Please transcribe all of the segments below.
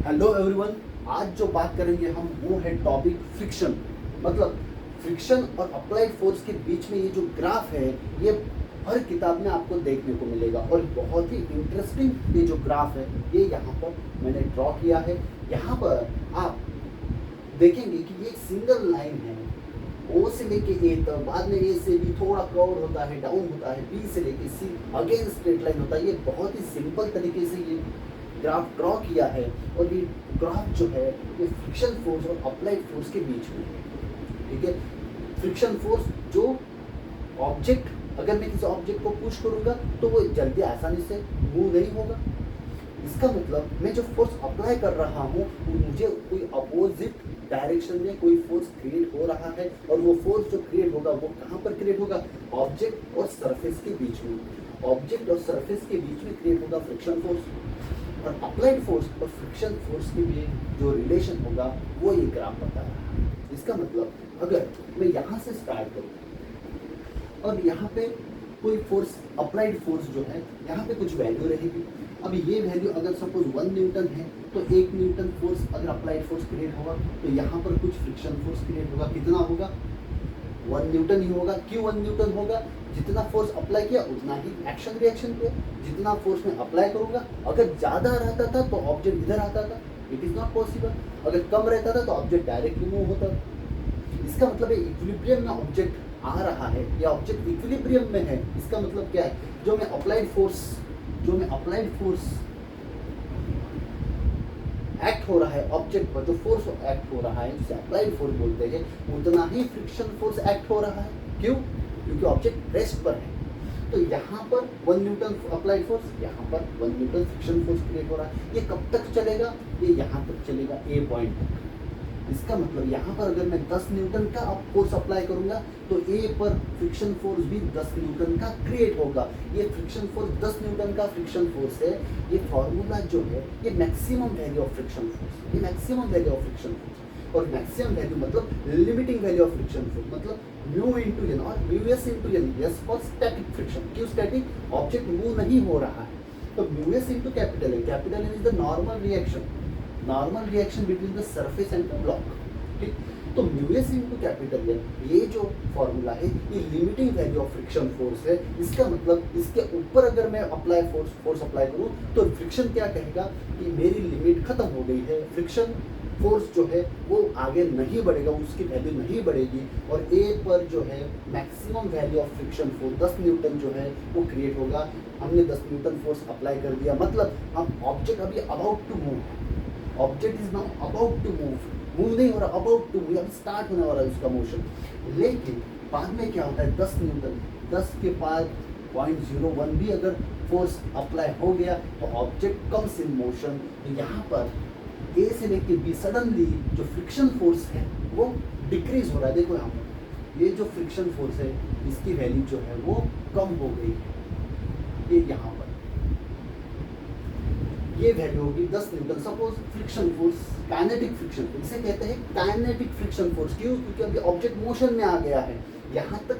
Hello everyone. आज जो बात करेंगे हम वो है टॉपिक फ्रिक्शन। मतलब फ्रिक्शन और अप्लाइड फोर्स के बीच में ये जो ग्राफ है ये हर किताब में आपको देखने को मिलेगा और बहुत ही इंटरेस्टिंग ये जो ग्राफ है ये यहाँ पर मैंने ड्रॉ किया है। यहाँ पर आप देखेंगे कि ये एक सिंगल लाइन है, ओ से लेके ए तक, बाद में ए से भी थोड़ा कर्व होता है, डाउन होता है, बी से लेके सी अगेन स्ट्रेट लाइन होता है। ये बहुत ही सिंपल तरीके से ये ग्राफ ड्रॉ किया है और ये ग्राफ जो है ये फ्रिक्शन फोर्स और अप्लाइड फोर्स के बीच में है। ठीक है, फ्रिक्शन फोर्स जो ऑब्जेक्ट, अगर मैं किसी ऑब्जेक्ट को पुश करूंगा तो वो जल्दी आसानी से मूव नहीं होगा। इसका मतलब मैं जो फोर्स अप्लाई कर रहा हूँ मुझे कोई अपोजिट डायरेक्शन में कोई फोर्स क्रिएट हो रहा है और वो फोर्स जो क्रिएट होगा वो कहाँ पर क्रिएट होगा? ऑब्जेक्ट और सरफेस के बीच में। ऑब्जेक्ट और सरफेस के बीच में क्रिएट होगा फ्रिक्शन फोर्स। और अप्लाइड फोर्स और फ्रिक्शन फोर्स के बीच जो रिलेशन होगा वो ये ग्राफ बता रहा है। इसका मतलब अगर मैं यहाँ से स्टार्ट करूँ और यहाँ पे कोई फोर्स, अप्लाइड फोर्स जो है यहाँ पे कुछ वैल्यू रहेगी। अब ये वैल्यू अगर सपोज 1 न्यूटन है तो 1 न्यूटन फोर्स अगर अप्लाइड फोर्स क्रिएट होगा तो यहाँ पर कुछ फ्रिक्शन फोर्स क्रिएट होगा। कितना होगा? 1 न्यूटन ही होगा। क्यों 1 न्यूटन होगा? जितना फोर्स अप्लाई किया उतना ही एक्शन रिएक्शन पे, जितना फोर्स मैं अप्लाई करूंगा। अगर ज़्यादा रहता था तो ऑब्जेक्ट इधर आता था, इट इज़ नॉट पॉसिबल। अगर कम रहता था तो ऑब्जेक्ट डायरेक्टली मूव होता था। इसका मतलब है इक्विलिब्रियम में ऑब्जेक्ट आ रहा है या ऑब्जेक्ट इक्विलिब्रियम में है। इसका मतलब क्या है? जो मैं अप्लाइड फोर्स एक्ट हो रहा है ऑब्जेक्ट पर, जो फोर्स एक्ट हो रहा है जिसे अप्लाइड फोर्स बोलते हैं, उतना ही फ्रिक्शन फोर्स एक्ट हो रहा है। क्यों? क्योंकि ऑब्जेक्ट रेस्ट पर है। तो यहाँ पर 1 न्यूटन अप्लाइड फोर्स, यहाँ पर 1 न्यूटन फ्रिक्शन फोर्स क्रिएट हो रहा है। ये कब तक चलेगा? ये यहाँ तक चलेगा, ए पॉइंट तक। इसका मतलब यहाँ पर अगर मैं 10 न्यूटन का फोर्स अप्लाई करूंगा तो ए पर फ्रिक्शन फोर्स भी 10 न्यूटन का क्रिएट होगा। ये फ्रिक्शन फोर्स 10 न्यूटन का फ्रिक्शन फोर्स है। ये फॉर्मूला जो है ये maximum value of friction force, ये maximum value of friction force. और मैक्सिमम वैल्यू मतलब limiting value of friction force, मतलब म्यू इंटू एन और mu S into N. S for static friction. क्यों स्टैटिक? ऑब्जेक्ट मूव नहीं हो रहा है। तो mu S into capital N. Capital N is the normal reaction between the surface and the block. ठीक, तो mu S into capital N ये जो फॉर्मूला है ये limiting value of friction force है। इसका मतलब इसके ऊपर अगर मैं फोर्स अप्लाई करूँ तो फ्रिक्शन क्या कहेगा कि मेरी लिमिट खत्म हो गई है, फ्रिक्शन फोर्स जो है वो आगे नहीं बढ़ेगा, उसकी वैल्यू नहीं बढ़ेगी। और ए पर जो है maximum value of friction force 10 Newton जो है वो क्रिएट होगा। हमने 10 न्यूटन फोर्स अप्लाई कर दिया, मतलब हम ऑब्जेक्ट अभी about to move, object is now about to move नहीं हो रहा, अबाउट टू मूव, अभी स्टार्ट होने वाला है उसका मोशन। लेकिन बाद में क्या होता है? 10 न्यूटन, 10 के बाद 0.01 भी अगर फोर्स अप्लाई हो गया तो ऑब्जेक्ट कम्स इन मोशन। तो यहाँ पर ए से लेके बी सडनली जो फ्रिक्शन फोर्स है वो डिक्रीज हो रहा है। देखो यहाँ पर ये जो फ्रिक्शन फोर्स है इसकी वैल्यू जो है वो कम हो गई है। ये यहाँ पर ये वैल्यू होगी 10 Newton. Suppose friction force, kinetic friction force, इसे कहते हैं काइनेटिक फ्रिक्शन फोर्स। क्यों? क्योंकि अभी ऑब्जेक्ट मोशन में आ गया है। यहाँ तक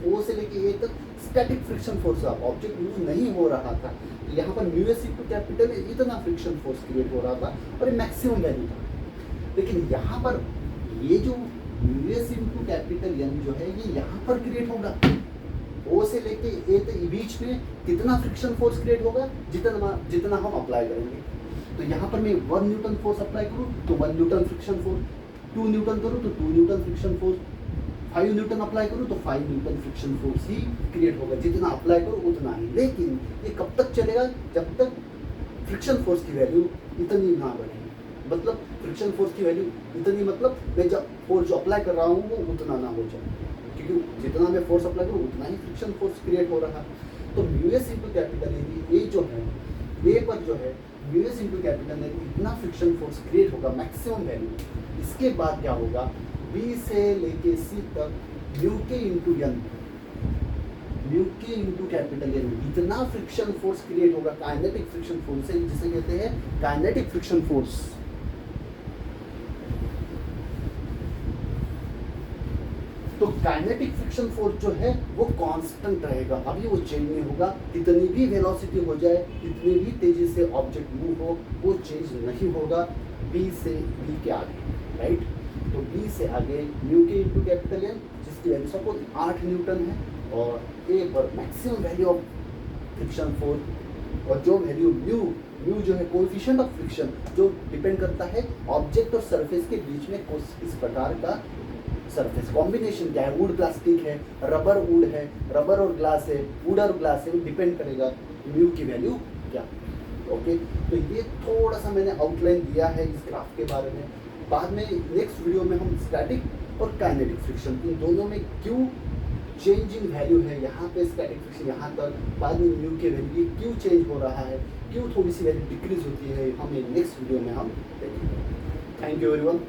ओ से लेके ए तक स्टैटिक फ्रिक्शन फोर्स था, ऑब्जेक्ट मूव नहीं हो रहा था। तो यहाँ पर म्यू एस इंटू कैपिटल इतना फ्रिक्शन फोर्स क्रिएट हो रहा था और ये मैक्सिमम वैल्यू था। लेकिन यहाँ पर ये जो mu S into capital N जो है ये यहाँ पर क्रिएट होगा। ओ से लेके ए तक बीच में कितना फ्रिक्शन फोर्स क्रिएट होगा? जितना हम अप्लाई करेंगे। तो यहाँ पर मैं 1 न्यूटन फोर्स अप्लाई करूँ तो 1 न्यूटन फ्रिक्शन फोर्स, 2 न्यूटन करूँ तो 2 Newton friction force, 5 Newton apply करूँ तो 5 न्यूटन फ्रिक्शन फोर्स ही क्रिएट होगा। जितना अप्लाई करूँ उतना ही। लेकिन ये कब तक चलेगा? जब तक फ्रिक्शन फोर्स की वैल्यू इतनी ना बढ़ेगी। मतलब फ्रिक्शन फोर्स की वैल्यू इतनी, मतलब मैं जब फोर्स जो अप्लाई कर रहा हूँ वो उतना ना हो जाए, क्योंकि जितना मैं फोर्स अप्लाई करूँ उतना ही फ्रिक्शन फोर्स क्रिएट हो रहा है। तो mu S into capital A जो है, ए पर जो है mu S into capital A इतना फ्रिक्शन फोर्स क्रिएट होगा, मैक्सिमम वैल्यू। इसके बाद क्या होगा? बी से लेके सी तक म्यू के इंटू एन, म्यू के इंटू कैपिटल एन इतना फ्रिक्शन फोर्स क्रिएट होगा। काइनेटिक फ्रिक्शन फोर्स है जिसे कहते हैं काइनेटिक फ्रिक्शन फोर्स। तो काइनेटिक फ्रिक्शन फोर्स जो है वो कांस्टेंट रहेगा, अभी वो चेंज नहीं होगा। कितनी भी वेलोसिटी हो जाए, कितनी भी तेजी से ऑब्जेक्ट मूव हो, वो चेंज नहीं होगा बी से बी के आगे, राइट। तो बी से आगे म्यू के इंटू कैपिटल एन, जिसकी वैल्यू सपोज 8 न्यूटन है, और ए पर maximum value of friction force, और जो वैल्यू म्यू जो है कोएफिशिएंट ऑफ फ्रिक्शन, जो डिपेंड करता है ऑब्जेक्ट और सरफेस के बीच में इस प्रकार का सरफेस कॉम्बिनेशन क्या है, वुड प्लास्टिक है, रबर वुड है, रबर और ग्लास है, वुड और ग्लास है, वो डिपेंड करेगा म्यू की वैल्यू क्या। ओके, तो ये थोड़ा सा मैंने आउटलाइन दिया है इस ग्राफ के बारे में। बाद में नेक्स्ट वीडियो में हम स्टैटिक और काइनेटिक फ्रिक्शन इन दोनों में क्यों चेंजिंग वैल्यू है, यहाँ पे स्टैटिक फ्रिक्शन यहाँ तक, बाद में म्यू के वैल्यू क्यों चेंज हो रहा है, क्यों थोड़ी सी वैल्यू डिक्रीज होती है, हमें नेक्स्ट वीडियो में हम देखेंगे। Thank you everyone.